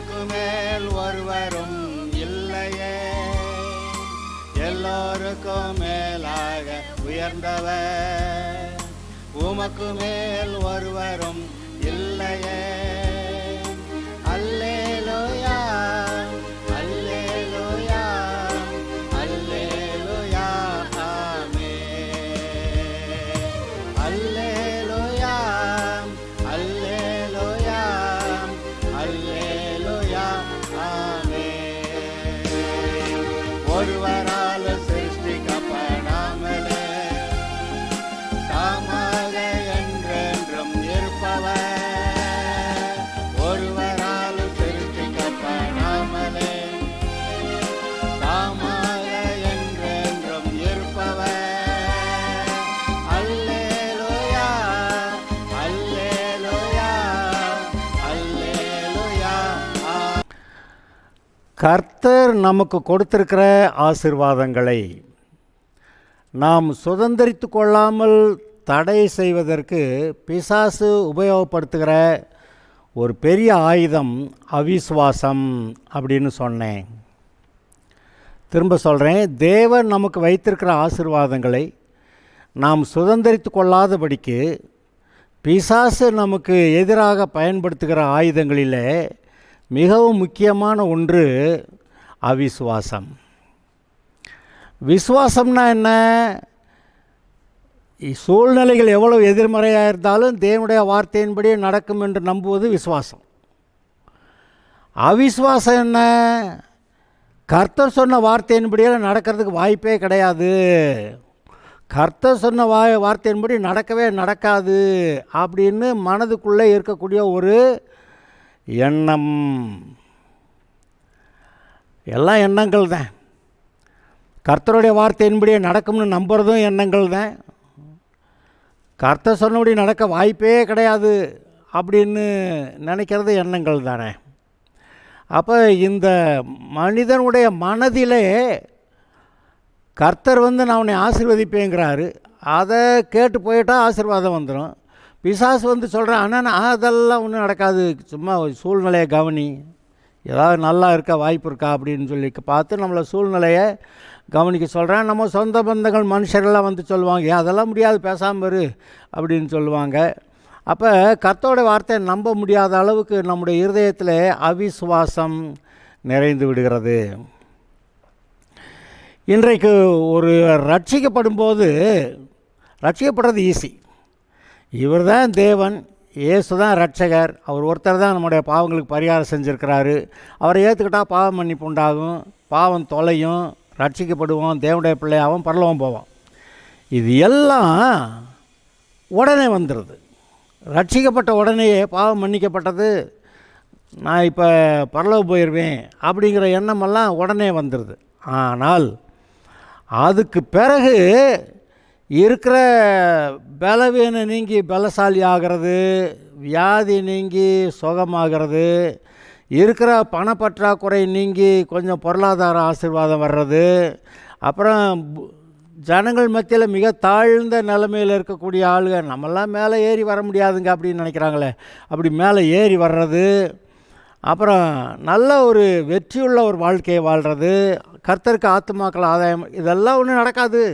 உமக்கு மேல் ஒருவரும் இல்லையே, எல்லோருக்கும் மேலாக உயர்ந்தவர், உமக்கு மேல் ஒருவரும் இல்லையே. அல்லேலூயா அல்லேலூயா அல்லேலூயா ஆமென். அல்லேலூயா அல்லேலூயா அல்லேலூயா ஆமென். ஒருவரால் சிருஷ்டிக்கப்படாமலே தாமாக என்றென்றும் இருப்பவர், ஒருவரால் சிருஷ்டிக்கப்படாமலே தாமாக என்றென்றும் இருப்பவர். அல்லேலூயா அல்லேலூயா அல்லேலூயா. கர்த்தர் நமக்கு கொடுத்திருக்கிற ஆசீர்வாதங்களை நாம் சுதந்திரித்து கொள்ளாமல் தடை செய்வதற்கு பிசாசு உபயோகப்படுத்துகிற ஒரு பெரிய ஆயுதம் அவிசுவாசம் அப்படின்னு சொன்னேன். திரும்ப சொல்கிறேன், தேவன் நமக்கு வைத்திருக்கிற ஆசீர்வாதங்களை நாம் சுதந்திரித்து கொள்ளாதபடிக்கு பிசாசு நமக்கு எதிராக பயன்படுத்துகிற ஆயுதங்களில் மிகவும் முக்கியமான ஒன்று அவிசுவாசம். விசுவாசம்னா என்ன? சூழ்நிலைகள் எவ்வளவு எதிர்மறையாக இருந்தாலும் தேவனுடைய வார்த்தையின்படி நடக்கும் என்று நம்புவது விசுவாசம். அவிசுவாசம் என்ன? கர்த்தர் சொன்ன வார்த்தையின்படியெல்லாம் நடக்கிறதுக்கு வாய்ப்பே கிடையாது, கர்த்தர் சொன்ன வார்த்தையின்படி நடக்கவே நடக்காது அப்படின்னு மனதுக்குள்ளே இருக்கக்கூடிய ஒரு எண்ணம். எல்லாம் எண்ணங்கள் தான். கர்த்தருடைய வார்த்தையின்படியே நடக்கும்னு நம்புறதும் எண்ணங்கள் தான். கர்த்தர் சொன்னபடி நடக்க வாய்ப்பே கிடையாது அப்படின்னு நினைக்கிறது எண்ணங்கள் தானே. அப்போ இந்த மனிதனுடைய மனதிலே கர்த்தர் நான் உன்னை ஆசீர்வதிப்பேங்கிறாரு, அதை கேட்டு போயிட்டால் ஆசீர்வாதம் வந்துடும். பிசாசு சொல்கிறேன், ஆனால் அதெல்லாம் ஒன்றும் நடக்காது, சும்மா சூழ்நிலையை கவனி, ஏதாவது நல்லா இருக்க வாய்ப்பு இருக்கா அப்படின்னு சொல்லி பார்த்து நம்மளை சூழ்நிலையை கவனிக்க சொல்கிறேன். நம்ம சொந்த பந்தங்கள் மனுஷர்கள்லாம் சொல்லுவாங்க, அதெல்லாம் முடியாது பேசாமல் இரு அப்படின்னு சொல்லுவாங்க. அப்போ கர்த்தருடைய வார்த்தையை நம்ப முடியாத அளவுக்கு நம்முடைய இருதயத்தில் அவிசுவாசம் நிறைந்து விடுகிறது. இன்றைக்கு ஒரு ரட்சிக்கப்படும்போது ரட்சிக்கப்படுறது ஈஸி. இவர் தான் தேவன், இயேசு தான் ரட்சகர், அவர் ஒருத்தர் தான் நம்முடைய பாவங்களுக்கு பரிகாரம் செஞ்சுருக்கிறாரு, அவரை ஏற்றுக்கிட்டால் பாவம் மன்னிப்பு உண்டாகும், பாவம் தொலையும், ரட்சிக்கப்படுவோம், தேவனுடைய பிள்ளையாகவும் பரலோகம் போவோம். இது எல்லாம் உடனே வந்துடுது. ரட்சிக்கப்பட்ட உடனேயே பாவம் மன்னிக்கப்பட்டது, நான் இப்போ பரலோகம் போயிடுவேன் அப்படிங்கிற எண்ணமெல்லாம் உடனே வந்துடுது. ஆனால் அதுக்கு பிறகு இருக்கிற பலவீனம் நீங்கி பலசாலி ஆகிறது, வியாதி நீங்கி சுகமாகிறது, இருக்கிற பணப்பற்றாக்குறை நீங்கி கொஞ்சம் பொருளாதார ஆசீர்வாதம் வர்றது, அப்புறம் ஜனங்கள் மத்தியில் மிக தாழ்ந்த நிலைமையில் இருக்கக்கூடிய ஆளுங்க நம்மெல்லாம் மேலே ஏறி வர முடியாதுங்க அப்படின்னு நினைக்கிறாங்களே, அப்படி மேலே ஏறி வர்றது, அப்புறம் நல்ல ஒரு வெற்றியுள்ள ஒரு வாழ்க்கையை வாழ்கிறது, கர்த்தருக்கு ஆத்துமாக்கள் ஆதாயம், இதெல்லாம் ஒன்றும் நடக்காது.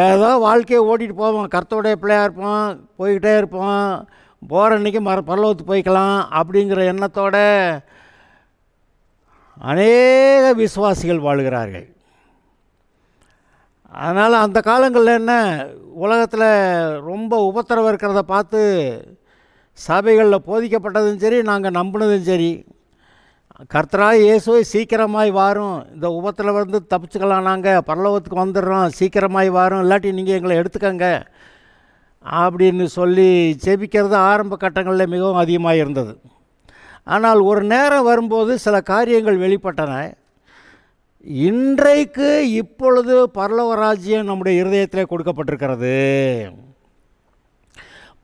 ஏதோ வாழ்க்கையை ஓட்டிகிட்டு போவோம், கர்த்தருடைய பிள்ளையாக இருப்போம், போய்கிட்டே இருப்போம், போகிற அன்றைக்கி பரலோகத்துக்கு போய்க்கலாம் அப்படிங்கிற எண்ணத்தோட அநேக விசுவாசிகள் வாழ்கிறார்கள். அதனால் அந்த காலங்களில் என்ன, உலகத்தில் ரொம்ப உபத்திரவம் இருக்கிறத பார்த்து சபைகளில் போதிக்கப்பட்டதும் சரி, நாங்கள் நம்பினதும் சரி, கர்த்தராய் இயேசுவை சீக்கிரமாய் வாரும், இந்த உபத்தில் தப்பிச்சுக்கலாம், நாங்கள் பரலோகத்துக்கு வந்துடுறோம், சீக்கிரமாய் வாரும், இல்லாட்டி நீங்கள் எங்களை எடுத்துக்கங்க அப்படின்னு சொல்லி ஜெபிக்கிறது ஆரம்ப கட்டங்களில் மிகவும் அதிகமாக இருந்தது. ஆனால் ஒரு நேரம் வரும்போது சில காரியங்கள் வெளிப்பட்டன. இன்றைக்கு இப்பொழுது பரலோக ராஜ்யம் நம்முடைய இருதயத்தில் கொடுக்கப்பட்டிருக்கிறது.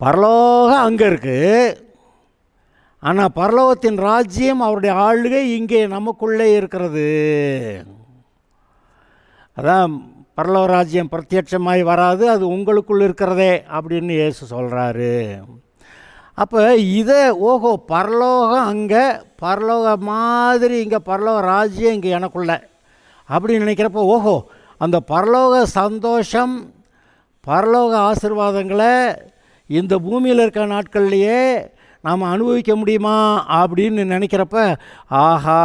பரலோகம் அங்கே இருக்குது, ஆனால் பரலோகத்தின் ராஜ்யம் அவருடைய ஆளுகை இங்கே நமக்குள்ளே இருக்கிறது. அதான் பரலோக ராஜ்யம் பிரத்யட்சமாய் வராது, அது உங்களுக்குள் இருக்கிறதே அப்படின்னு இயேசு சொல்கிறாரு. அப்போ இதை பரலோகம் அங்கே பரலோக மாதிரி இங்கே பரலோக ராஜ்யம் இங்கே எனக்குள்ள அப்படின்னு நினைக்கிறப்போ அந்த பரலோக சந்தோஷம் பரலோக ஆசீர்வாதங்களை இந்த பூமியில் இருக்கிற நாட்கள்லையே நாம் அனுபவிக்க முடியுமா அப்படின்னு நினைக்கிறப்ப, ஆஹா,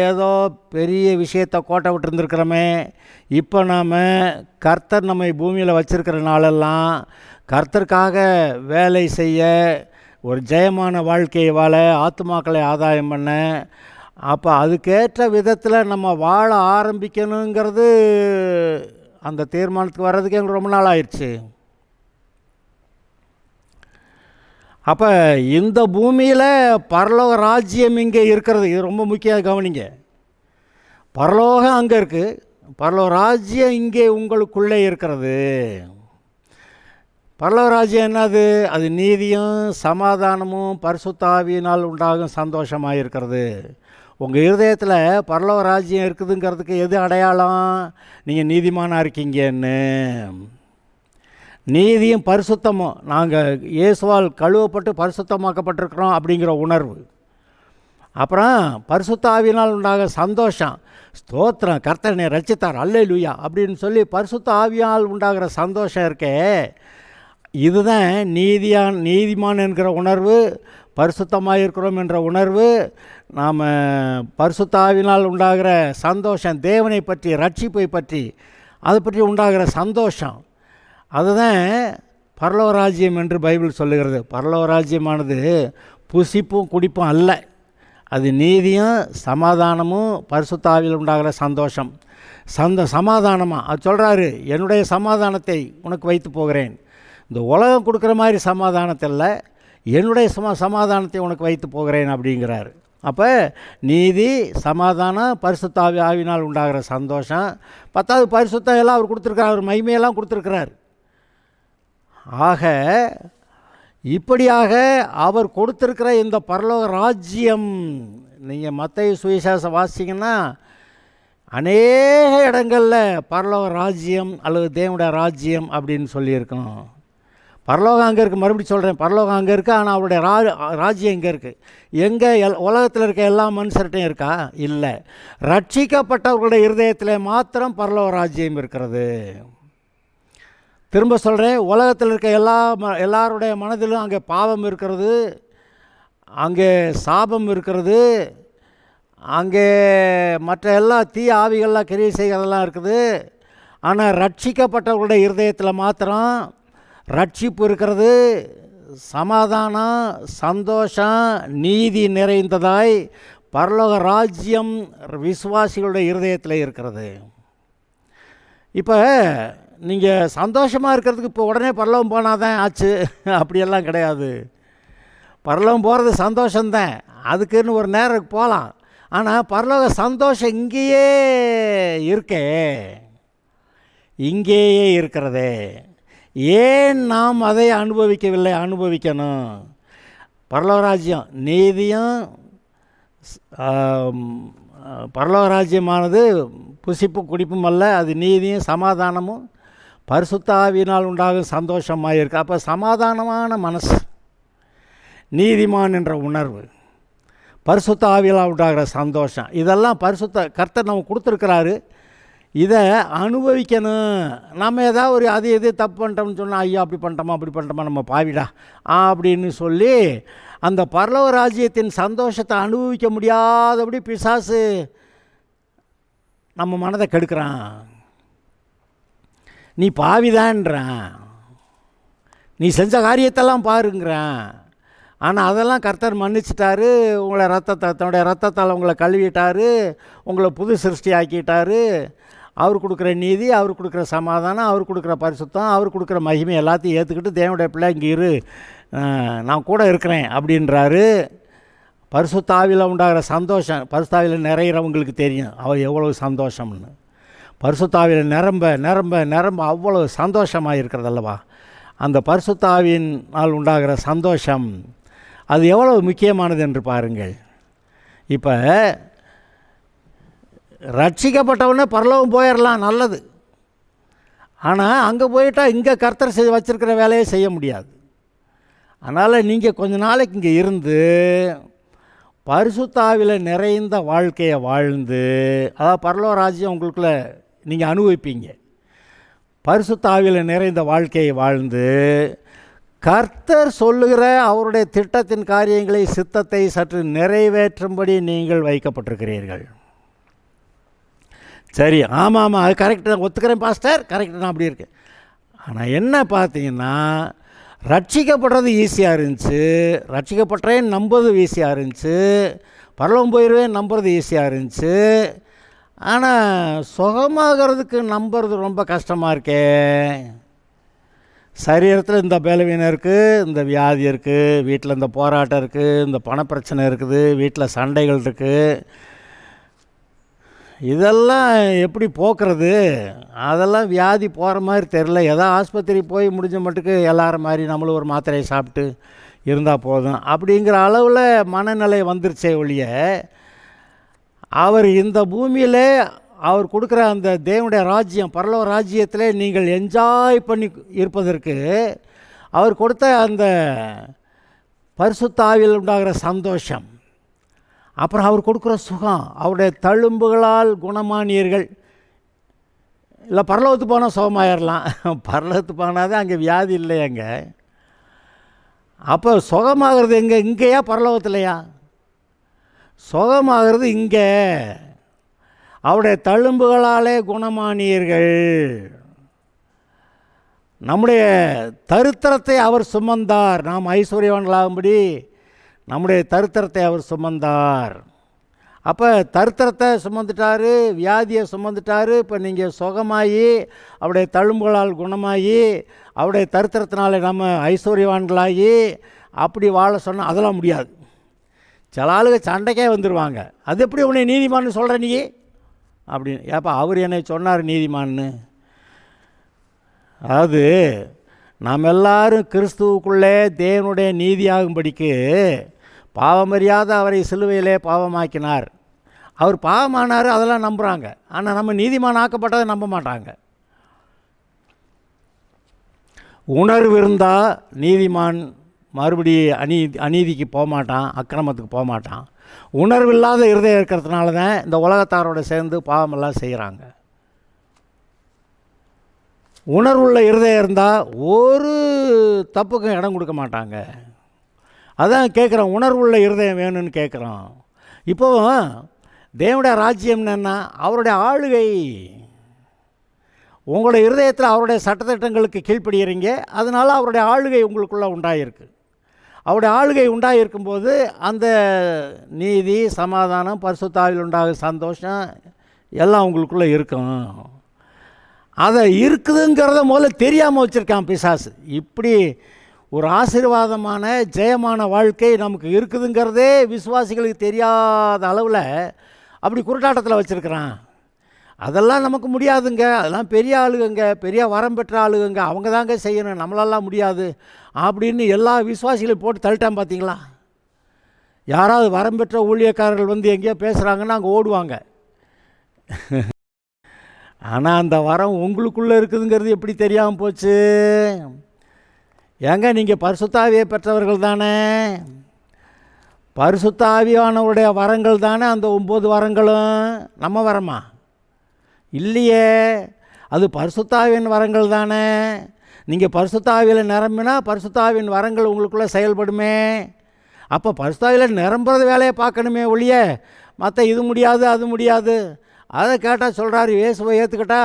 ஏதோ பெரிய விஷயத்தை கோட்டை விட்டுருந்துருக்கிறோமே, இப்போ நாம் கர்த்தர் நம்மை பூமியில் வச்சுருக்கிற நாளெல்லாம் கர்த்தருக்காக வேலை செய்ய, ஒரு ஜெயமான வாழ்க்கையை வாழ, ஆத்துமாக்களை ஆதாயம் பண்ண, அப்போ அதுக்கேற்ற விதத்தில் நம்ம வாழ ஆரம்பிக்கணுங்கிறது அந்த தீர்மானத்துக்கு வர்றதுக்கு எங்களுக்கு ரொம்ப நாள் ஆயிடுச்சு. அப்போ இந்த பூமியில் பரலோக ராஜ்யம் இங்கே இருக்கிறது, இது ரொம்ப முக்கியம், கவனிங்க. பரலோகம் அங்கே இருக்குது, பரலோக ராஜ்யம் இங்கே உங்களுக்குள்ளே இருக்கிறது. பரலோக ராஜ்யம் என்னது? அது நீதியும் சமாதானமும் பரிசுத்த ஆவியினால் உண்டாகும் சந்தோஷமாக இருக்கிறது. உங்கள் இருதயத்தில் பரலோக ராஜ்யம் இருக்குதுங்கிறதுக்கு எது அடையாளம்? நீங்கள் நீதிமானாக இருக்கீங்கன்னு. நீதியும் பரிசுத்தமும், நாங்கள் இயேசுவால் கழுவப்பட்டு பரிசுத்தமாக்கப்பட்டிருக்கிறோம் அப்படிங்கிற உணர்வு. அப்புறம் பரிசுத்த ஆவியினால் உண்டாக சந்தோஷம், ஸ்தோத்திரம், கர்த்தனை ரட்சித்தார், அல்லேலூயா அப்படின்னு சொல்லி பரிசுத்த ஆவியால் உண்டாகிற சந்தோஷம் இருக்கே, இதுதான் நீதிமான் என்கிற உணர்வு, பரிசுத்தமாக இருக்கிறோம் என்ற உணர்வு. நாம் பரிசுத்த ஆவியினால் உண்டாகிற சந்தோஷம், தேவனை பற்றி, ரட்சிப்பை பற்றி, அதை பற்றி உண்டாகிற சந்தோஷம், அதுதான் பரலோக ராஜ்யம் என்று பைபிள் சொல்லுகிறது. பரலோக ராஜ்யமானது புசிப்பும் குடிப்பும் அல்ல, அது நீதியும் சமாதானமும் பரிசுத்த ஆவியில் உண்டாகிற சந்தோஷம். சமாதானமாக அது சொல்கிறாரு, என்னுடைய சமாதானத்தை உனக்கு வைத்து போகிறேன். இந்த உலகம் கொடுக்குற மாதிரி சமாதானத்தை இல்லை, என்னுடைய சமாதானத்தை உனக்கு வைத்து போகிறேன் அப்படிங்கிறாரு. அப்போ நீதி, சமாதானம், பரிசுத்த ஆவியினால் உண்டாகிற சந்தோஷம், 10வது பரிசுத்தம் எல்லாம் அவர் கொடுத்துருக்கார், அவர் மகிமையெல்லாம் கொடுத்துருக்கிறார். ஆக இப்படியாக அவர் கொடுத்திருக்கிற இந்த பரலோக ராஜ்யம், நீங்கள் மத்தேயு சுவிசேஷம் வாசிங்கன்னா அநேக இடங்களில் பரலோக ராஜ்யம் அல்லது தேவனுடைய ராஜ்யம் அப்படின்னு சொல்லியிருக்கோம். பரலோகம் அங்கே இருக்குது, மறுபடியும் சொல்கிறேன், பரலோகம் அங்கே இருக்குது, ஆனால் அவருடைய ராஜ்யம் இங்கே இருக்குது. எங்கே உலகத்தில் இருக்க எல்லா மனுஷர்கிட்டையும் இருக்கா? இல்லை. ரட்சிக்கப்பட்டவர்களுடைய இருதயத்தில் மாத்திரம் பரலோக ராஜ்யம் இருக்கிறது. திரும்ப சொல்கிறேன், உலகத்தில் இருக்க எல்லாருடைய மனதிலும் அங்கே பாவம் இருக்கிறது, அங்கே சாபம் இருக்கிறது, அங்கே மற்ற எல்லா தீய ஆவிகள்லாம் கிரியை செய்கிறதெல்லாம் இருக்குது. ஆனால் ரட்சிக்கப்பட்டவர்களுடைய இருதயத்தில் மாத்திரம் ரட்சிப்பு இருக்கிறது, சமாதானம், சந்தோஷம், நீதி நிறைந்ததாய் பரலோக ராஜ்யம் விசுவாசிகளுடைய இருதயத்தில் இருக்கிறது. இப்போ நீங்கள் சந்தோஷமாக இருக்கிறதுக்கு இப்போ உடனே பரலோகம் போனால் தான் ஆச்சு அப்படியெல்லாம் கிடையாது. பரலோகம் போகிறது சந்தோஷம்தான், அதுக்குன்னு ஒரு நேரம் போகலாம். ஆனால் பரலோக சந்தோஷம் இங்கேயே இருக்கே, இங்கேயே இருக்கிறதே. ஏன் நாம் அதை அனுபவிக்கவில்லை? அனுபவிக்கணும். பரலோக ராஜ்யம் நீதியும், பரலோக ராஜ்யமானது புசிப்பு குடிப்பும் அல்ல, அது நீதியும் சமாதானமும் பரிசுத்த ஆவியினால் உண்டாகும் சந்தோஷமாக இருக்குது. அப்போ சமாதானமான மனசு, நீதிமான் என்ற உணர்வு, பரிசுத்த ஆவியால் உண்டாகிற சந்தோஷம், இதெல்லாம் பரிசுத்த கர்த்தர் நம்ம கொடுத்துருக்கிறாரு. இதை அனுபவிக்கணும். நம்ம ஏதாவது ஒரு அது எது தப்பு பண்ணிட்டோம்னு சொன்னால், ஐயோ அப்படி பண்ணிட்டோமா அப்படி பண்ணிட்டோமா நம்ம பாவிடா அப்படின்னு சொல்லி அந்த பரலோக ராஜ்யத்தின் சந்தோஷத்தை அனுபவிக்க முடியாதபடி பிசாசு நம்ம மனதை கெடுக்கிறான். நீ பாவிதான்றான், நீ செஞ்ச காரியத்தெல்லாம் பாருங்கிறான். ஆனால் அதெல்லாம் கர்த்தர் மன்னிச்சிட்டாரு, உங்களை தன்னுடைய ரத்தத்தால் உங்களை கழுவிட்டார், உங்களை புது சிருஷ்டி ஆக்கிட்டார். அவர் கொடுக்குற நீதி, அவர் கொடுக்குற சமாதானம், அவர் கொடுக்குற பரிசுத்தம், அவர் கொடுக்குற மகிமை எல்லாத்தையும் ஏற்றுக்கிட்டு தேவனுடைய பிள்ளை இங்கே இரு, நான் கூட இருக்கிறேன் அப்படின்றாரு. பரிசுத்த ஆவியில் உண்டாகிற சந்தோஷம், பரிசுத்த ஆவியில் நிறையிறவங்களுக்கு தெரியும் அவர் எவ்வளவு சந்தோஷம்னு. பரிசுத்த ஆவியில் நிரம்ப நிரம்ப நிரம்ப அவ்வளோ சந்தோஷமாக இருக்கிறது அல்லவா. அந்த பரிசுத்த ஆவியினால் உண்டாகிற சந்தோஷம் அது எவ்வளவு முக்கியமானது என்று பாருங்கள். இப்போ ரட்சிக்கப்பட்டவொடனே பரலோகம் போயிடலாம், நல்லது. ஆனால் அங்கே போயிட்டால் இங்கே கர்த்தர் வச்சிருக்கிற வேலையை செய்ய முடியாது. அதனால் நீங்கள் கொஞ்ச நாளைக்கு இங்கே இருந்து பரிசுத்த ஆவியில் நிறைந்த வாழ்க்கையை வாழ்ந்து, அதாவது பரலோக ராஜ்யம் உங்களுக்குள்ள நீங்கள் அனுபவிப்பீங்க. பரிசுத்த ஆவியில் நிறைந்த வாழ்க்கையை வாழ்ந்து கர்த்தர் சொல்லுகிற அவருடைய திட்டத்தின் காரியங்களை, சித்தத்தை சற்று நிறைவேற்றும்படி நீங்கள் வைக்கப்பட்டிருக்கிறீர்கள். சரி, ஆமாம், அது கரெக்டு தான், ஒத்துக்கிறேன் பாஸ்டர், கரெக்டு தான், அப்படி இருக்கு. ஆனால் என்ன பார்த்தீங்கன்னா, ரட்சிக்கப்படுறது ஈஸியாக இருந்துச்சு, ரட்சிக்கப்பட்டேன்னு நம்புறது ஈஸியாக இருந்துச்சு, பரலோகம் போயிடுவேன் நம்புறது ஈஸியாக இருந்துச்சு. ஆனால் சுகமாகிறதுக்கு நம்புறது ரொம்ப கஷ்டமாக இருக்கே. சரீரத்தில் இந்த பலவீனம் இருக்குது, இந்த வியாதி இருக்குது, வீட்டில் இந்த போராட்டம் இருக்குது, இந்த பணப்பிரச்சனை இருக்குது, வீட்டில் சண்டைகள் இருக்குது, இதெல்லாம் எப்படி போக்குறது? அதெல்லாம் வியாதி போகிற மாதிரி தெரில. ஏதோ ஆஸ்பத்திரி போய் முடிஞ்ச மட்டுக்கு எல்லாரும் மாதிரி நம்மளும் ஒரு மாத்திரையை சாப்பிட்டு இருந்தால் போதும் அப்படிங்கிற அளவில் மனநிலை வந்துருச்சே ஒழிய, அவர் இந்த பூமியில் அவர் கொடுக்குற அந்த தேவனுடைய ராஜ்யம், பரலோக ராஜ்யத்தில் நீங்கள் என்ஜாய் பண்ணி இருப்பதற்கு அவர் கொடுத்த அந்த பரிசுத்த ஆவியில் உண்டாகிற சந்தோஷம், அப்புறம் அவர் கொடுக்குற சுகம், அவருடைய தழும்புகளால் குணமானியர்கள். இல்லை பரலோகத்துக்கு போனால் சுகமாயிடலாம், பரலோகத்துக்கு போனால் தான் அங்கே வியாதி இல்லையாங்க. அப்போ சுகமாகிறது எங்கே? இங்கேயா பரலோகத்திலையா? சுகமாகிறது இங்கே. அவருடைய தழும்புகளாலே குணமானியர்கள். நம்முடைய தரித்திரத்தை அவர் சுமந்தார், நாம் ஐஸ்வர்யவான்களாகும்படி நம்முடைய தரித்திரத்தை அவர் சுமந்தார். அப்போ தரித்திரத்தை சுமந்துட்டார், வியாதியை சுமந்துட்டார். இப்போ நீங்கள் சுகமாகி அவருடைய தழும்புகளால் குணமாகி அவருடைய தரித்திரத்தினால நம்ம ஐஸ்வர்யவான்களாகி அப்படி வாழ சொன்னால் அதெல்லாம் முடியாது. சில ஆளுங்க சண்டைக்கே வந்துடுவாங்க, அது எப்படி உன்னை நீதிமான்னு சொல்கிற நீ அப்படின்னு. ஏப்பா அவர் என்னை சொன்னார் நீதிமான்னு? அதாவது நாம் எல்லாரும் கிறிஸ்துவுக்குள்ளே தேவனுடைய நீதியாகும்படிக்கு பாவமறியாத அவரை சிலுவையிலே பாவமாக்கினார். அவர் பாவமானார், அதெல்லாம் நம்புகிறாங்க. ஆனால் நம்ம நீதிமான் ஆக்கப்பட்டதை நம்ப மாட்டாங்க. உணர்வு இருந்தால் நீதிமான் மறுபடி அநீதிக்கு போக மாட்டான், அக்கிரமத்துக்கு போக மாட்டான். உணர்வு இல்லாத இருதயம் இருக்கிறதுனால தான் இந்த உலகத்தாரோட சேர்ந்து பாவமெல்லாம் செய்கிறாங்க. உணர்வுள்ள இருதயம் இருந்தால் ஒரு தப்புக்கும் இடம் கொடுக்க மாட்டாங்க. அதான் கேட்குறோம், உணர்வுள்ள இருதயம் வேணும்னு கேட்குறோம். இப்போவும் தேவனுடைய ராஜ்யம் என்னென்னா அவருடைய ஆளுகை. உங்களுடைய இருதயத்தில் அவருடைய சட்டத்திட்டங்களுக்கு கீழ்ப்படுகிறீங்க, அதனால் அவருடைய ஆளுகை உங்களுக்குள்ளே உண்டாகிருக்கு. அவருடைய ஆளுகை உண்டாகிருக்கும்போது அந்த நீதி, சமாதானம், பரிசுத்த ஆவியில் உண்டாகும் சந்தோஷம் எல்லாம் உங்களுக்குள்ளே இருக்கும். அதை இருக்குதுங்கிறத முதல்ல தெரியாமல் வச்சுருக்கான் பிசாசு. இப்படி ஒரு ஆசீர்வாதமான ஜெயமான வாழ்க்கை நமக்கு இருக்குதுங்கிறதே விசுவாசிகளுக்கு தெரியாத அளவில் அப்படி குருட்டாட்டத்தில் வச்சுருக்கிறான். அதெல்லாம் நமக்கு முடியாதுங்க, அதெல்லாம் பெரிய ஆளுங்க, பெரிய வரம் பெற்ற ஆளுங்க, அவங்க தாங்க செய்யணும், நம்மளெல்லாம் முடியாது அப்படின்னு எல்லா விசுவாசிகளையும் போட்டு தள்ளிட்டான். பார்த்தீங்களா? யாராவது வரம் பெற்ற ஊழியக்காரர்கள் வந்து எங்கேயோ பேசுகிறாங்கன்னா அங்கே ஓடுவாங்க. ஆனால் அந்த வரம் உங்களுக்குள்ளே இருக்குதுங்கிறது எப்படி தெரியாமல் போச்சு? ஏங்க நீங்கள் பரிசுத்த ஆவியை பெற்றவர்கள் தானே, பரிசுத்த ஆவியானவருடைய வரங்கள் தானே அந்த 9 வரங்களும். நம்ம வரமா? இல்லையே, அது பரிசுத்த ஆவியின் வரங்கள் தானே. நீங்கள் பரிசுத்த ஆவியில் நிரம்பினா பரிசுத்த ஆவியின் வரங்கள் உங்களுக்குள்ளே செயல்படுமே. அப்போ பரிசுத்த ஆவியில் நிரம்புறது வேலையை பார்க்கணுமே ஒழிய மற்ற இது முடியாது அது முடியாது அதை கேட்டால் சொல்கிறாரு. இயேசுவை ஏற்றுக்கிட்டா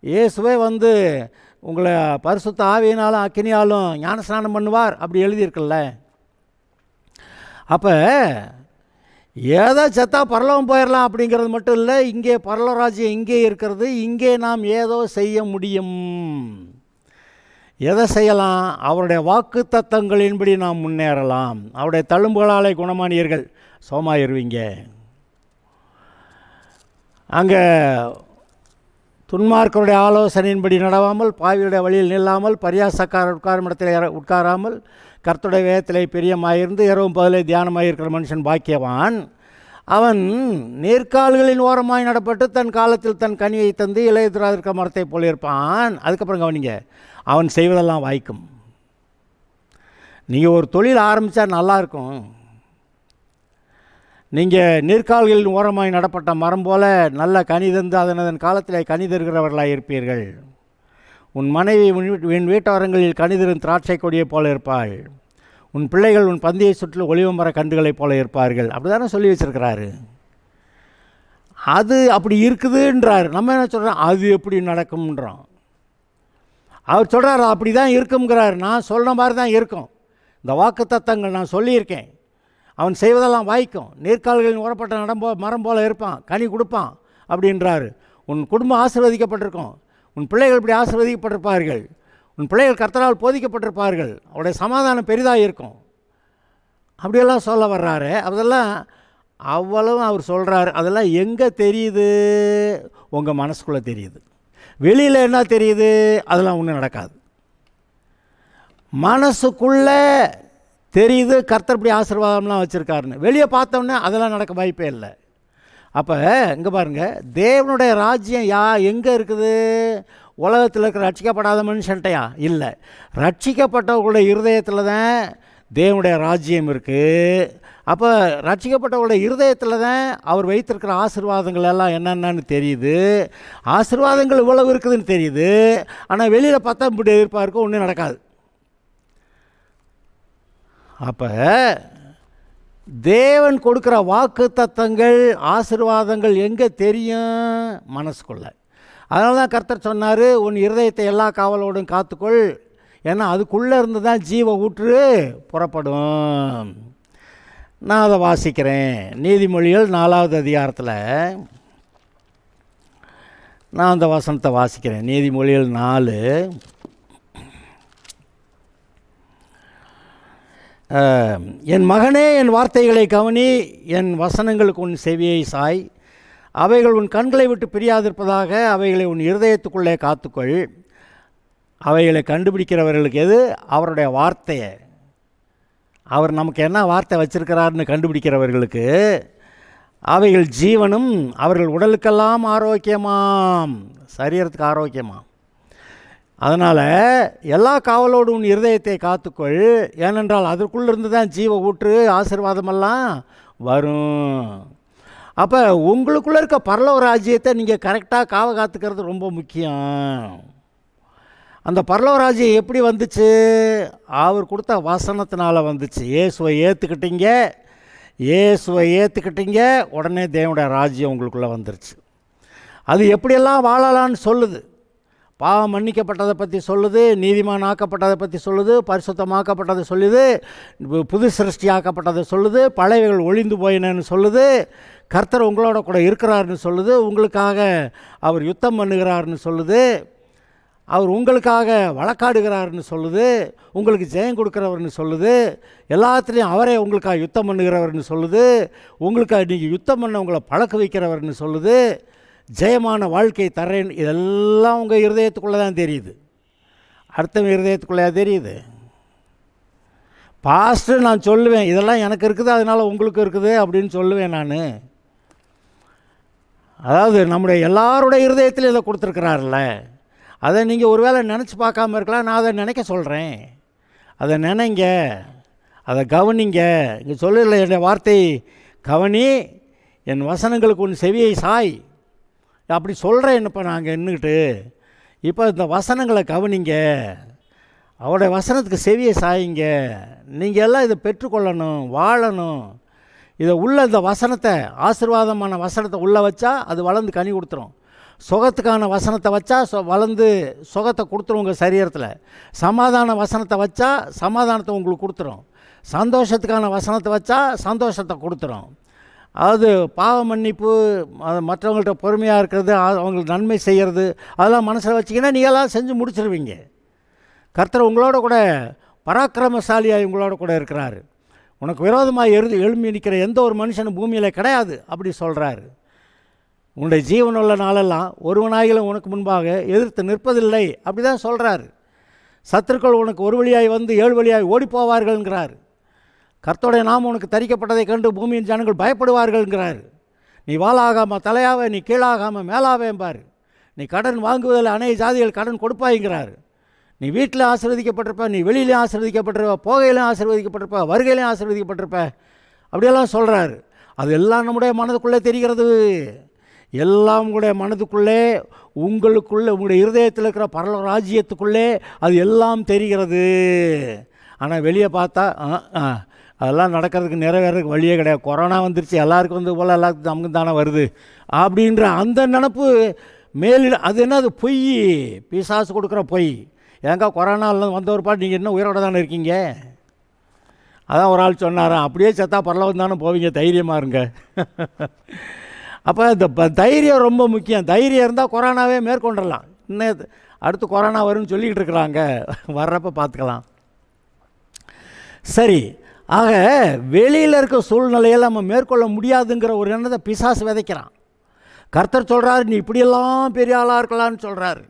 இயேசுவே வந்து உங்களை பரிசுத்த ஆவியினாலும் அக்கினியாலும் ஞானஸ்நானம் பண்ணுவார் அப்படி எழுதியிருக்குல்ல. அப்போ ஏதோ செத்தா பரலோகம் போயிடலாம் அப்படிங்கிறது மட்டும் இல்லை, இங்கே பரலோக ராஜ்யம் இங்கே இருக்கிறது. இங்கே நாம் ஏதோ செய்ய முடியும். எதை செய்யலாம்? அவருடைய வாக்கு தத்தங்களின்படி நாம் முன்னேறலாம். அவருடைய தழும்புகளாலே குணமானியர்கள் சோமாயிருவீங்க. அங்கே துன்மார்க்கருடைய ஆலோசனையின்படி நடவாமல், பாவியுடைய வழியில் நில்லாமல், பரியாசக்காரர் உட்காரும் இடத்தில் உட்காராமல், கர்த்தருடைய வேதத்திலே பிரியமாயிருந்து இரவும் பகலே தியானமாயிருக்கிற மனுஷன் பாக்கியவான். அவன் நேர்கால்களின் ஓரமாய் நடப்பட்டு தன் காலத்தில் தன் கனியை தந்து இலையுதிராதிருக்கிற மரத்தை போல இருப்பான். அதுக்கப்புறம் கவனிங்க, அவன் செய்வதெல்லாம் வாய்க்கும். நீங்கள் ஒரு தொழில் ஆரம்பித்தா நல்லாயிருக்கும். நீங்கள் நீர்க்கால்களின் ஓரமாய் நடப்பட்ட மரம் போல நல்ல கனி தந்து அதனதன் காலத்தில் கனி தருகிறவர்களாக இருப்பீர்கள். உன் மனைவி உன் வீட்டோரங்களில் கனி தரும் திராட்சை கொடியை போல இருப்பாள். உன் பிள்ளைகள் உன் பந்தியை சுற்றிலும் ஒலிவ மர கன்றுகளைப் போல இருப்பார்கள். அப்படி தானே சொல்லி வச்சுருக்கிறாரு. அது அப்படி இருக்குதுன்றார். நம்ம என்ன சொல்கிறோம், அது எப்படி நடக்கும்ன்றோம். அவர் சொல்கிறார் அப்படி தான் இருக்குங்கிறார். நான் சொல்கிற மாதிரி தான் இருக்கும். இந்த வாக்கு தத்தங்கள் நான் சொல்லியிருக்கேன். அவன் செய்வதெல்லாம் வாய்க்கும். நீர்க்கால்களின் ஓரப்பட்ட மரம் போல இருப்பான், கனி கொடுப்பான் அப்படின்றாரு. உன் குடும்பம் ஆசீர்வதிக்கப்பட்டிருக்கும். உன் பிள்ளைகள் இப்படி ஆசீர்வதிக்கப்பட்டிருப்பார்கள். உன் பிள்ளைகள் கர்த்தரால் போதிக்கப்பட்டிருப்பார்கள். அவருடைய சமாதானம் பெரிதாக இருக்கும். அப்படியெல்லாம் சொல்ல வர்றாரு. அதெல்லாம் அவ்வளவு அவர் சொல்கிறார். அதெல்லாம் எங்கே தெரியுது? உங்கள் மனசுக்குள்ளே தெரியுது. வெளியில் என்ன தெரியுது? அதெல்லாம் ஒன்றும் நடக்காது. மனசுக்குள்ளே தெரியுது கர்த்தர் இப்படி ஆசீர்வாதம்லாம் வச்சுருக்காருன்னு. வெளியே பார்த்தோன்னே அதெல்லாம் நடக்க வாய்ப்பே இல்லை. அப்போ இங்கே பாருங்கள், தேவனுடைய ராஜ்யம் எங்கே இருக்குது? உலகத்தில் இருக்கிற ரட்சிக்கப்படாத மனுஷன்ட்டையா? இல்லை, ரட்சிக்கப்பட்டவர்களுடைய இருதயத்தில் தான் தேவனுடைய ராஜ்யம் இருக்குது. அப்போ ரட்சிக்கப்பட்டவர்களுடைய இருதயத்தில் தான் அவர் வைத்திருக்கிற ஆசீர்வாதங்கள் எல்லாம் என்னென்னு தெரியுது. ஆசீர்வாதங்கள் இவ்வளவு இருக்குதுன்னு தெரியுது. ஆனால் வெளியில் பார்த்தா இப்படி எதிர்பார்க்க ஒன்றும் நடக்காது. அப்போ தேவன் கொடுக்குற வாக்கு தத்தங்கள் ஆசீர்வாதங்கள் எங்கே தெரியும்? மனசுக்குள்ள. அதனால தான் கர்த்தர் சொன்னார், உன் இருதயத்தை எல்லா காவலோடும் காத்துக்கொள், ஏன்னா அதுக்குள்ளே இருந்து தான் ஜீவ ஊற்று புறப்படும். நான் அதை வாசிக்கிறேன். நீதிமொழிகள் 4வது அதிகாரத்தில் நான் அந்த வசனத்தை வாசிக்கிறேன். நீதிமொழிகள் 4. என் மகனே, என் வார்த்தைகளை கவனி, என் வசனங்களுக்கு உன் செவியை சாய். அவைகள் உன் கண்களை விட்டு பிரியாதிருப்பதாக, அவைகளை உன் இருதயத்துக்குள்ளே காத்துக்கொள். அவைகளை கண்டுபிடிக்கிறவர்களுக்கு எது? அவருடைய வார்த்தையை. அவர் நமக்கு என்ன வார்த்தை வச்சிருக்கிறாருன்னு கண்டுபிடிக்கிறவர்களுக்கு அவைகள் ஜீவனும் அவர்கள் உடலுக்கெல்லாம் ஆரோக்கியமாம், சரீரத்துக்கு ஆரோக்கியமாம். அதனால் எல்லா காவலோடு உன் இருதயத்தை காத்துக்கொள், ஏனென்றால் அதற்குள்ளேருந்து தான் ஜீவ ஊற்று ஆசீர்வாதமெல்லாம் வரும். அப்போ உங்களுக்குள்ளே இருக்க பரலோக ராஜ்யத்தை நீங்கள் கரெக்டாக காத்துக்கிறது ரொம்ப முக்கியம். அந்த பரலோக ராஜ்யம் எப்படி வந்துச்சு? அவர் கொடுத்த வசனத்தினால வந்துச்சு. இயேசுவை ஏற்றுக்கிட்டீங்க, உடனே தேவனுடைய ராஜ்யம் உங்களுக்குள்ளே வந்துருச்சு. அது எப்படியெல்லாம் வாழலான்னு சொல்லுது. பாவம் மன்னிக்கப்பட்டதை பற்றி சொல்லுது, நீதிமான் ஆக்கப்பட்டதை பற்றி சொல்லுது, பரிசுத்தமாக்கப்பட்டதை சொல்லுது, புது சிருஷ்டி ஆக்கப்பட்டதை சொல்லுது, பழையவைகள் ஒழிந்து போயினன்னு சொல்லுது, கர்த்தர் உங்களோட கூட இருக்கிறாருன்னு சொல்லுது, உங்களுக்காக அவர் யுத்தம் பண்ணுகிறாருன்னு சொல்லுது, அவர் உங்களுக்காக வழக்காடுகிறார்னு சொல்லுது, உங்களுக்கு ஜெயம் கொடுக்குறவர்னு சொல்லுது, எல்லாத்துலேயும் அவரே உங்களுக்காக யுத்தம் பண்ணுகிறவர்னு சொல்லுது, உங்களுக்காக நீங்கள் யுத்தம் பண்ண உங்களை பழக்க வைக்கிறவர்னு சொல்லுது, ஜெயமான வாழ்க்கை தரேன். இதெல்லாம் உங்கள் இருதயத்துக்குள்ளே தான் தெரியுது. அடுத்தவங்க இருதயத்துக்குள்ளே தெரியுது. பாஸ்ட்டு நான் சொல்லுவேன், இதெல்லாம் எனக்கு இருக்குது அதனால் உங்களுக்கு இருக்குது அப்படின்னு சொல்லுவேன் நான். அதாவது நம்முடைய எல்லாருடைய இருதயத்திலும் இதை கொடுத்துருக்கிறார்ல, அதை நீங்கள் ஒரு வேளை நினச்சி பார்க்காம இருக்கலாம். நான் அதை நினைக்க சொல்கிறேன். அதை நினைங்க, அதை கவனிங்க. இங்கே சொல்லல, என் வார்த்தை கவனி, என் வசனங்களுக்கு உன் செவியை சாய். அப்படி சொல்கிறேன். இப்போ நாங்கள் நின்றுக்கிட்டு இப்போ இந்த வசனங்களை கவனிங்க, அவருடைய வசனத்துக்கு செவியை சாயிங்க. நீங்கள் எல்லாம் இதை பெற்றுக்கொள்ளணும், வாழணும். இதை உள்ள இந்த வசனத்தை, ஆசீர்வாதமான வசனத்தை உள்ளே வச்சா அது வளர்ந்து கனி கொடுத்துரும். சுகத்துக்கான வசனத்தை வச்சா வளர்ந்து சுகத்தை கொடுத்துரும் உங்கள் சரீரத்தில். சமாதான வசனத்தை வச்சா சமாதானத்தை உங்களுக்கு கொடுத்துரும். சந்தோஷத்துக்கான வசனத்தை வச்சா சந்தோஷத்தை கொடுத்துரும். அதாவது பாவ மன்னிப்பு, மற்றவங்கள்ட்ட பொறுமையாக இருக்கிறது, அவங்களுக்கு நன்மை செய்கிறது, அதெல்லாம் மனசில் வச்சிங்கன்னா நீங்களாம் செஞ்சு முடிச்சிருவீங்க. கர்த்தர் உங்களோட கூட பராக்கிரமசாலியாக உங்களோட கூட இருக்கிறாரு. உனக்கு விரோதமாக எழும்பி நிற்கிற எந்த ஒரு மனுஷனும் பூமியில் கிடையாது அப்படி சொல்கிறாரு. உன்னுடைய ஜீவனுள்ள நாளெல்லாம் ஒருவனாகிலும் உனக்கு முன்பாக எதிர்த்து நிற்பதில்லை அப்படி தான் சொல்கிறாரு. சத்துருக்கள் உனக்கு ஒரு வழியாய் வந்து 7 வழியாய் ஓடி போவார்கள்ங்கிறார். கர்த்தருடைய நாமம் உனக்கு தரிக்கப்பட்டதை கண்டு பூமியின் ஜனங்கள் பயப்படுவார்கள்ங்கிறார். நீ வாளாகாமல் தலையாவே, நீ கீழாகாமல் மேலாவேம்பார். நீ கடன் வாங்குவதில் அநேக ஜாதிகள் கடன் கொடுப்பாய்ங்கிறார். நீ வீட்டில் ஆசீர்வதிக்கப்பட்டிருப்ப, நீ வெளியிலையும் ஆசீர்வதிக்கப்பட்டிருப்ப, போகையிலையும் ஆசீர்வதிக்கப்பட்டிருப்ப, வருகையிலையும் ஆசீர்வதிக்கப்பட்டிருப்ப, அப்படியெல்லாம் சொல்கிறாரு. அது எல்லாம் நம்முடைய மனதுக்குள்ளே தெரிகிறது. எல்லாம் உங்களுடைய மனதுக்குள்ளே, உங்களுக்குள்ளே, உங்களுடைய இருதயத்தில் இருக்கிற பரலோக ராஜ்யத்துக்குள்ளே அது எல்லாம் தெரிகிறது. ஆனால் வெளியே பார்த்தா அதெல்லாம் நடக்கிறதுக்கு நிறைவேறதுக்கு வழியே கிடையாது. கொரோனா வந்துருச்சு, எல்லாருக்கும் வந்து போல் எல்லாத்துக்கும் நமக்கு தானே வருது அப்படின்ற அந்த நினப்பு மேலில். அது என்ன, அது பொய், பிசாசு கொடுக்குற பொய். ஏங்க கொரோனாவில் வந்த ஒரு பாட்டு நீங்கள் இன்னும் உயிரோட தானே இருக்கீங்க. அதான் ஒரு ஆள் சொன்னாராம், அப்படியே செத்தா பரலோகம் தானே போவீங்க, தைரியமாக இருங்க. அப்போ இந்த தைரியம் ரொம்ப முக்கியம். தைரியம் இருந்தால் கொரோனாவே மேற்கொண்டுடலாம். இன்னும் அடுத்து கொரோனா வரும்னு சொல்லிக்கிட்டு இருக்கிறாங்க, வர்றப்போ பார்த்துக்கலாம். சரி, ஆக வெளியில் இருக்க சூழ்நிலையில் நம்ம மேற்கொள்ள முடியாதுங்கிற ஒரு எண்ணத்தை பிசாசு விதைக்கிறான். கர்த்தர் சொல்கிறாரு, நீ இப்படியெல்லாம் பெரிய ஆளாக இருக்கலான்னு சொல்கிறாரு.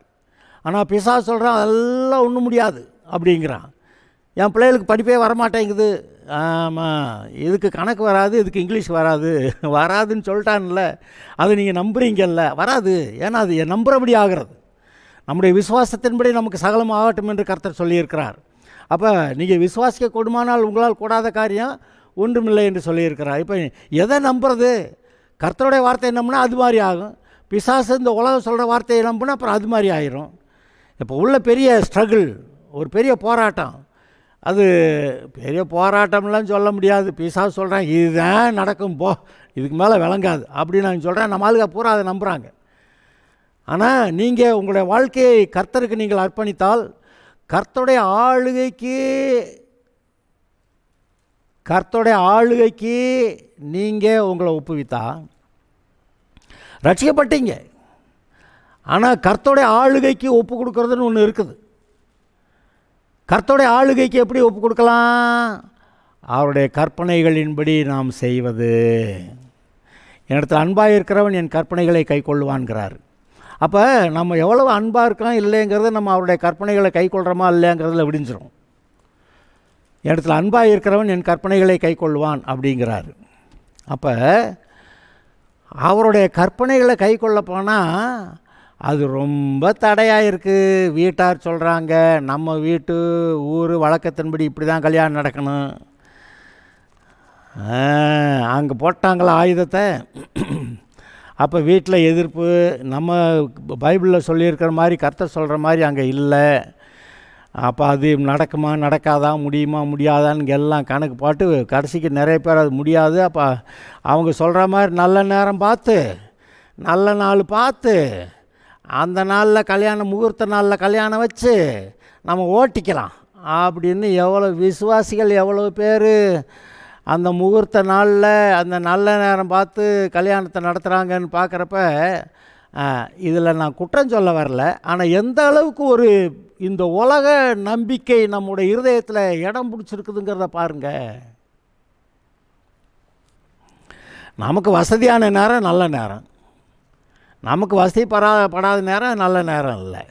ஆனால் பிசாசு சொல்கிறான், அதெல்லாம் ஒன்றும் முடியாது அப்படிங்கிறான். என் பிள்ளைகளுக்கு படிப்பே வரமாட்டேங்குது. ஆமாம், இதுக்கு கணக்கு வராது, இதுக்கு இங்கிலீஷ் வராது, வராதுன்னு சொல்லிட்டான்ல, அது நீங்கள் நம்புறீங்கல்ல, வராது. ஏன்னா அது நம்புறபடி ஆகிறது. நம்முடைய விசுவாசத்தின்படி நமக்கு சகலம் ஆகட்டும் என்று கர்த்தர் சொல்லியிருக்கிறார். அப்போ நீங்கள் விசுவாசிக்க கொடுமானால் உங்களால் கூடாத காரியம் ஒன்றுமில்லை என்று சொல்லியிருக்கிறார். இப்போ எதை நம்புறது? கர்த்தருடைய வார்த்தையை நம்பினா அது மாதிரி ஆகும். பிசாசு இந்த உலகம் சொல்கிற வார்த்தையை நம்பினா அப்புறம் அது மாதிரி ஆயிரும். இப்போ உள்ள பெரிய ஸ்ட்ரகிள், ஒரு பெரிய போராட்டம். அது பெரிய போராட்டம்லாம் சொல்ல முடியாது. பிசாசு சொல்கிறேன் இதுதான் நடக்கும், போ, இதுக்கு மேலே விளங்காது அப்படின்னு நான் சொல்கிறேன். நம்ம ஆளுங்க பூரா அதை நம்புகிறாங்க. ஆனால் நீங்கள் உங்களுடைய வாழ்க்கையை கர்த்தருக்கு நீங்கள் அர்ப்பணித்தால், கர்த்தருடைய ஆளுகைக்கு நீங்கள் உங்களை ஒப்புவித்தா ரட்சிக்கப்பட்டீங்க. ஆனால் கர்த்தருடைய ஆளுகைக்கு ஒப்பு கொடுக்கறதுன்னு ஒன்று இருக்குது. கர்த்தருடைய ஆளுகைக்கு எப்படி ஒப்பு கொடுக்கலாம்? அவருடைய கற்பனைகளின்படி நாம் செய்வது. என்னிடத்தில் அன்பாக இருக்கிறவன் என் கற்பனைகளை கை கொள்ளுவான்கிறார். அப்போ நம்ம எவ்வளவு அன்பாக இருக்கோம் இல்லைங்கிறத நம்ம அவருடைய கற்பனைகளை கை கொள்கிறோமா இல்லைங்கிறதுல விடிஞ்சிடும். இடத்துல அன்பாக இருக்கிறவன் என் கற்பனைகளை கை கொள்வான் அப்படிங்கிறாரு. அப்போ அவருடைய கற்பனைகளை கை கொள்ள போனால் அது ரொம்ப தடையாக இருக்குது. வீட்டார் சொல்கிறாங்க, நம்ம வீட்டு ஊர் வழக்கத்தின்படி இப்படி தான் கல்யாணம் நடக்கணும். அங்கே போட்டாங்களா ஆயுதத்தை. அப்போ வீட்டில் எதிர்ப்பு. நம்ம பைபிளில் சொல்லியிருக்கிற மாதிரி கர்த்தர் சொல்கிற மாதிரி அங்கே இல்லை. அப்போ அது நடக்குமா நடக்காதா, முடியுமா முடியாதான்னு எல்லாம் கணக்கு போட்டு கடைசிக்கு நிறைய பேர் அது முடியாது. அப்போ அவங்க சொல்கிற மாதிரி நல்ல நேரம் பார்த்து, நல்ல நாள் பார்த்து, அந்த நாளில் கல்யாணம், முகூர்த்த நாளில் கல்யாணம் வச்சு நம்ம ஓட்டிக்கலாம் அப்படின்னு எவ்வளோ விசுவாசிகள், எவ்வளோ பேர் அந்த முகூர்த்த நாளில் அந்த நல்ல நேரம் பார்த்து கல்யாணத்தை நடத்துகிறாங்கன்னு பார்க்குறப்ப இதில் நான் குற்றம் சொல்ல வரல. ஆனால் எந்த அளவுக்கு ஒரு இந்த உலக நம்பிக்கை நம்முடைய இருதயத்தில் இடம் பிடிச்சிருக்குதுங்கிறத பாருங்கள். நமக்கு வசதியான நேரம் நல்ல நேரம், நமக்கு வசதி படாத நேரம் நல்ல நேரம் இல்லை.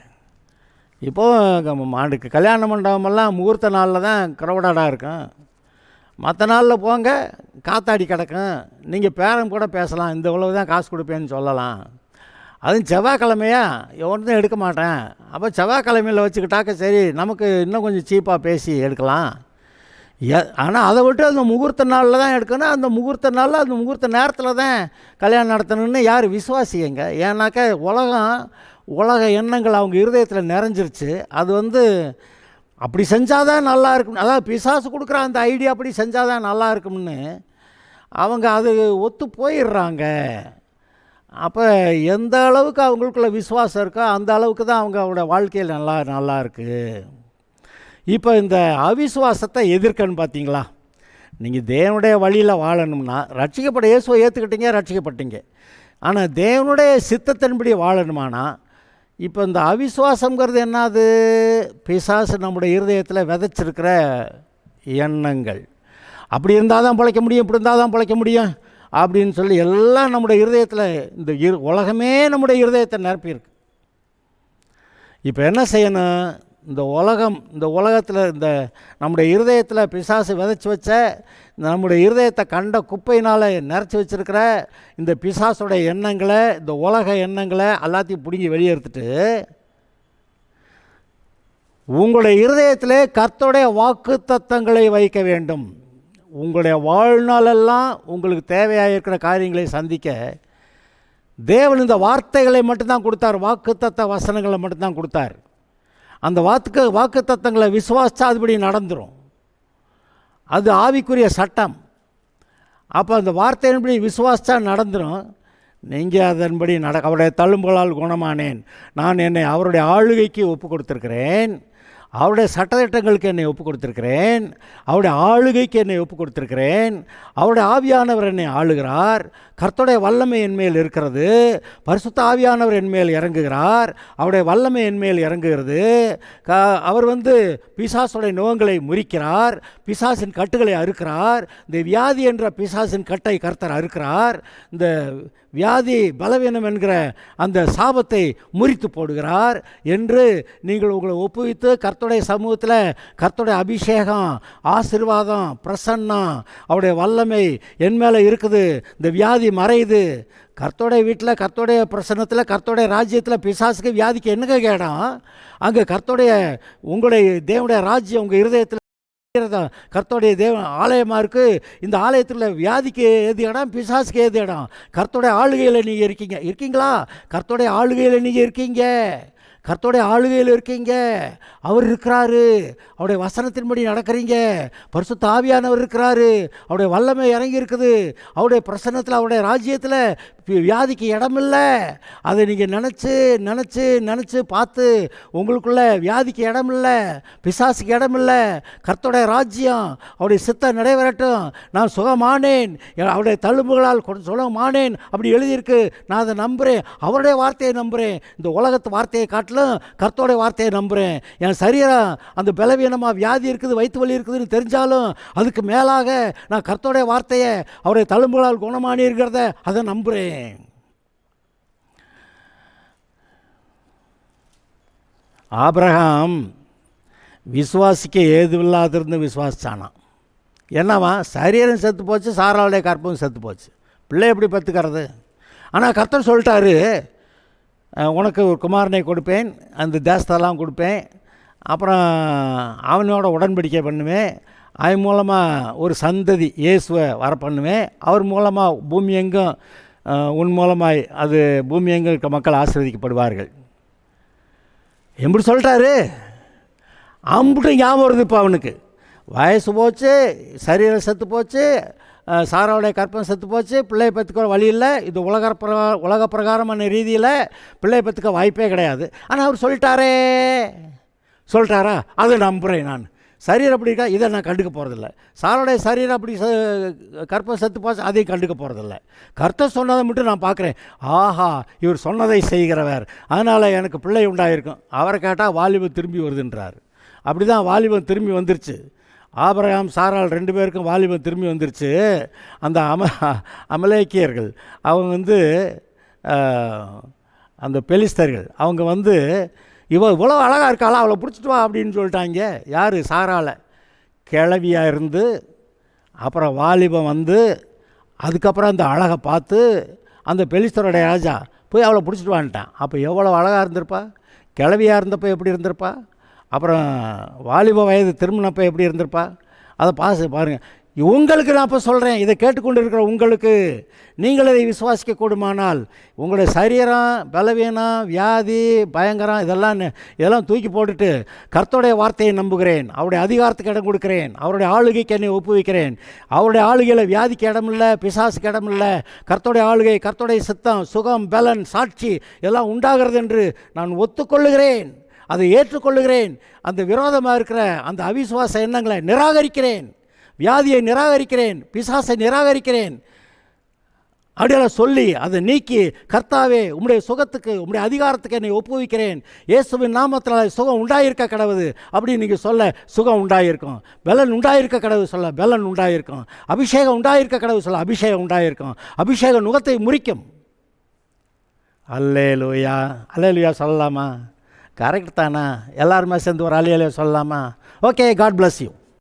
இப்போது ஆண்டுக்கு கல்யாண மண்டபமெல்லாம் முகூர்த்த நாளில் தான் க்ரௌடடாக இருக்கும். மற்ற நாளில் போங்க, காத்தாடி கிடக்கும். நீங்கள் பேரம் கூட பேசலாம், இந்த இவ்வளவு தான் காசு கொடுப்பேன்னு சொல்லலாம். அதுவும் செவ்வாய்க்கிழமையா ஒன்றும் எடுக்க மாட்டேன். அப்போ செவ்வாய்க்கிழமையில் வச்சுக்கிட்டாக்க சரி, நமக்கு இன்னும் கொஞ்சம் சீப்பாக பேசி எடுக்கலாம். ஆனால் அதை விட்டு அந்த முகூர்த்த நாளில் தான் எடுக்கணும். அந்த முகூர்த்த நாளில் அந்த முகூர்த்த நேரத்தில் தான் கல்யாணம் நடத்தணும்னு யார் விசுவாசிங்க? ஏன்னாக்கா உலக எண்ணங்கள் அவங்க இருதயத்தில் நிறைஞ்சிருச்சு. அது அப்படி செஞ்சால் தான் நல்லா இருக்கும். அதாவது பிசாசு கொடுக்குற அந்த ஐடியா அப்படி செஞ்சால் தான் நல்லா இருக்கும்னு அவங்க அது ஒத்து போயிடுறாங்க. அப்போ எந்த அளவுக்கு அவங்களுக்குள்ள விசுவாசம் இருக்கோ அந்த அளவுக்கு தான் அவங்களோட வாழ்க்கையில் நல்லா இருக்குது. இப்போ இந்த அவிசுவாசத்தை எதிர்க்கன்னு பார்த்தீங்களா? நீங்கள் தேவனுடைய வழியில் வாழணும்னா, ரட்சிக்கப்பட்ட இயேசுவை ஏற்றுக்கிட்டீங்க, ரட்சிக்கப்பட்டீங்க. ஆனால் தேவனுடைய சித்தத்தின்படி வாழணுமானா, இப்போ இந்த அவிசுவாசங்கிறது என்னது? பிசாசு நம்முடைய இருதயத்தில் விதைச்சிருக்கிற எண்ணங்கள். அப்படி இருந்தால் தான் பிழைக்க முடியும், இப்படி இருந்தால் தான் பிழைக்க முடியும் அப்படின்னு சொல்லி எல்லாம் நம்முடைய இருதயத்தில், இந்த உலகமே நம்முடைய இருதயத்தை நிரப்பியிருக்கு. இப்போ என்ன செய்யணும்? இந்த உலகத்தில் இந்த நம்முடைய இருதயத்தில் பிசாசு விதைச்சி வச்ச, நம்முடைய இருதயத்தை கண்ட குப்பையினால் நிறச்சி வச்சுருக்கிற இந்த பிசாசுடைய எண்ணங்களை, இந்த உலக எண்ணங்களை எல்லாத்தையும் பிடுங்கி வெளியே எடுத்துட்டு உங்களுடைய இருதயத்திலே கர்த்தருடைய வாக்குத்தத்தங்களை வைக்க வேண்டும். உங்களுடைய வாழ்நாளெல்லாம் உங்களுக்கு தேவையாக இருக்கிற காரியங்களை சந்திக்க தேவன் இந்த வார்த்தைகளை மட்டும்தான் கொடுத்தார், வாக்குத்தத்த வசனங்களை மட்டும்தான் கொடுத்தார். அந்த வாக்குத்தத்தங்களை விசுவாசித்தா அதுபடி நடந்துடும். அது ஆவிக்குரிய சட்டம். அப்போ அந்த வார்த்தையின்படி விசுவாசித்தா நடந்துடும். நீங்கள் அதன்படி அவருடைய தழும்புகளால் குணமானேன், நான் என்னை அவருடைய ஆளுகைக்கு ஒப்பு கொடுத்துருக்கிறேன், அவருடைய சட்டத்திட்டங்களுக்கு என்னை ஒப்பு கொடுத்துருக்கிறேன், அவருடைய ஆளுகைக்கு என்னை ஒப்பு கொடுத்துருக்கிறேன், அவருடைய ஆவியானவர் என்னை ஆளுகிறார், கர்த்தருடைய வல்லமை என் மேல் இருக்கிறது, பரிசுத்த ஆவியானவர் என் மேல் இறங்குகிறார், அவருடைய வல்லமை என் மேல் இறங்குகிறது. அவர் பிசாசுடைய நோகங்களை முறிக்கிறார், பிசாசின் கட்டுகளை அறுக்கிறார், இந்த வியாதி என்ற பிசாசின் கட்டை கர்த்தர் அறுக்கிறார், இந்த வியாதி பலவீனம் என்கிற அந்த சாபத்தை முறித்து போடுகிறார் என்று நீங்கள் உங்களை ஒப்புவித்து கர்த்தருடைய சமூகத்தில் கர்த்தருடைய அபிஷேகம், ஆசீர்வாதம், பிரசன்னம், அவருடைய வல்லமை என் மேலே இருக்குது, இந்த வியாதி மறையுது. கர்த்தருடைய வீட்டில், கர்த்தருடைய பிரசன்னத்தில், கர்த்தருடைய ராஜ்யத்தில் பிசாசுக்கு வியாதிக்கு என்னங்க கேடம்? அங்கே கர்த்தருடைய உங்களுடைய தேவனுடைய ராஜ்யம் உங்கள் இருதயத்தில் கர்த்தருடைய தேவன் ஆலயமாக இருக்குது. இந்த ஆலயத்தில் வியாதிக்கு ஏது இடம், பிசாசுக்கு ஏது இடம்? கர்த்தருடைய ஆளுகையில் நீங்கள் இருக்கீங்களா? கர்த்தருடைய ஆளுகையில் நீங்கள் இருக்கீங்க, கர்த்தருடைய ஆளுகையில் இருக்கீங்க. அவர் இருக்கிறாரு, அவருடைய வசனத்தின்படி நடக்கிறீங்க, பரிசுத்த ஆவியானவர் இருக்கிறாரு, அவருடைய வல்லமை இறங்கி இருக்குது, அவருடைய பிரசன்னத்தில், அவருடைய ராஜ்யத்தில் வியாதிக்கு இடமில்லை. அதை நீங்கள் நினச்சி பார்த்து உங்களுக்குள்ள வியாதிக்கு இடமில்லை, பிசாசுக்கு இடமில்லை, கர்த்தருடைய ராஜ்யம் அவருடைய சித்தம் நிறைவேறட்டும், நான் சுகமானேன், அவருடைய தழும்புகளால் சுகமானேன் அப்படி எழுதியிருக்கு. நான் அதை நம்புகிறேன், அவருடைய வார்த்தையை நம்புகிறேன், இந்த உலகத்து வார்த்தையை காட்டிலும் கர்த்தருடைய வார்த்தையை நம்புகிறேன். என் சரீரம் அந்த பலவீனமாக வியாதி இருக்குது, வயிற்று வலி இருக்குதுன்னு தெரிஞ்சாலும் அதுக்கு மேலாக நான் கர்த்தருடைய வார்த்தையை, அவருடைய தழும்புகளால் குணமானி இருக்கிறத அதை நம்புகிறேன். ஆபிரகாம் விசுவாசிக்க ஏதுவில்லாதிருந்து விசுவாசிச்சானான். என்னவா, சரீரம் செத்து போச்சு, சாராளுடைய கற்பம் செத்து போச்சு, பிள்ளை எப்படி பெற்றுக்கிறது? ஆனால் கர்த்தர் சொல்லிட்டாரு, உனக்கு ஒரு குமாரனை கொடுப்பேன், அந்த தேசத்தெல்லாம் கொடுப்பேன், அப்புறம் அவனோட உடன்படிக்கை பண்ணுவேன், அவன் மூலமாக ஒரு சந்ததி இயேசுவை வர பண்ணுவேன், அவர் மூலமாக பூமி எங்கும், உன் மூலமாய் அது பூமி எங்கும் இருக்க மக்கள் ஆசீர்வதிக்கப்படுவார்கள் எப்படி சொல்லிட்டாரு. அம்புட்டும் ஞாபகம் வருது. இப்போ அவனுக்கு வயசு போச்சு, சரீரம் செத்து போச்சு, சாராவுடைய கற்பம் செத்து போச்சு, பிள்ளை பெற்றுக்க வழி இல்லை, இது உலக பிரகாரமான ரீதியில் பிள்ளை பெற்றுக்க வாய்ப்பே கிடையாது. ஆனால் அவர் சொல்லிட்டாரா, அதை நம்புகிறேன். நான் சரீரம் அப்படி இருக்கா, இதை நான் கண்டுக்க போகிறதில்ல. சாரோடைய சரீரம் அப்படி கற்பம் செத்து போச்சு, அதையும் கண்டுக்க போகிறதில்ல. கர்த்தர் சொன்னதை மட்டும் நான் பார்க்குறேன். ஆஹா, இவர் சொன்னதை செய்கிறவர், அதனால் எனக்கு பிள்ளை உண்டாயிருக்கும். அவரை கேட்டால் வாலிபம் திரும்பி வருதுன்றார். அப்படி தான் வாலிபம் திரும்பி வந்துருச்சு. ஆபிரகாம் சாராள் 2 பேருக்கும் வாலிபம் திரும்பி வந்துருச்சு. அந்த அமலேக்கியர்கள் அவங்க அந்த பெலிஸ்தர்கள் அவங்க இவ்வளோ அழகாக இருக்காளா, அவளை பிடிச்சிட்டு வா அப்படின்னு சொல்லிட்டாங்க. யார்? சாராளை. கிழவியாக இருந்து அப்புறம் வாலிபம் அதுக்கப்புறம் அந்த அழகை பார்த்து அந்த பெலிஸ்தருடைய ராஜா போய் அவளை பிடிச்சிட்டு வான்ட்டான். அப்போ எவ்வளோ அழகாக இருந்திருப்பா? கிழவியாக இருந்தப்போ எப்படி இருந்திருப்பா? அப்புறம் வாலிப வயது திரும்பினப்போ எப்படி இருந்திருப்பா? அதை பாருங்கள். உங்களுக்கு நான் இப்போ சொல்கிறேன், இதை கேட்டுக்கொண்டு இருக்கிற உங்களுக்கு, நீங்கள் இதை விசுவாசிக்க கூடுமானால் உங்களுடைய சரீரம், பலவீனம், வியாதி, பயங்கரம் இதெல்லாம் தூக்கி போட்டுட்டு கர்த்தருடைய வார்த்தையை நம்புகிறேன், அவருடைய அதிகாரத்துக்கு இடம் கொடுக்கிறேன், அவருடைய ஆளுகைக்கு என்னை ஒப்புவிக்கிறேன், அவருடைய ஆளுகையில் வியாதிக்கு இடமில்லை, பிசாசுக்கு இடமில்லை, கர்த்தருடைய ஆளுகை, கர்த்தருடைய சித்தம், சுகம், பலன், சாட்சி எல்லாம் உண்டாகிறது என்று நான் ஒத்துக்கொள்ளுகிறேன், அதை ஏற்றுக்கொள்ளுகிறேன். அந்த விரோதமாக இருக்கிற அந்த அவிசுவாச எண்ணங்களை நிராகரிக்கிறேன், வியாதியை நிராகரிக்கிறேன், பிசாசை நிராகரிக்கிறேன் அப்படியெல்லாம் சொல்லி அதை நீக்கி, கர்த்தாவே உம்முடைய சுகத்துக்கு, உம்முடைய அதிகாரத்துக்கு என்னை ஒப்புவிக்கிறேன், இயேசுவின் நாமத்தில் சுகம் உண்டாயிருக்க கடவுது அப்படின்னு நீங்கள் சொல்ல சுகம் உண்டாயிருக்கும், பலன் உண்டாயிருக்க கடவுள் சொல்ல பலன் உண்டாயிருக்கும், அபிஷேகம் உண்டாயிருக்க கடவுள் சொல்ல அபிஷேகம் உண்டாயிருக்கும், அபிஷேகம் நுகத்தை முறிக்கும். அல்லேலூயா, அல்லேலூயா சொல்லலாமா? கரெக்ட் தானா? எல்லாருமே சேர்ந்து ஒரு அல்லேலூயா சொல்லலாமா? Okay, God bless you.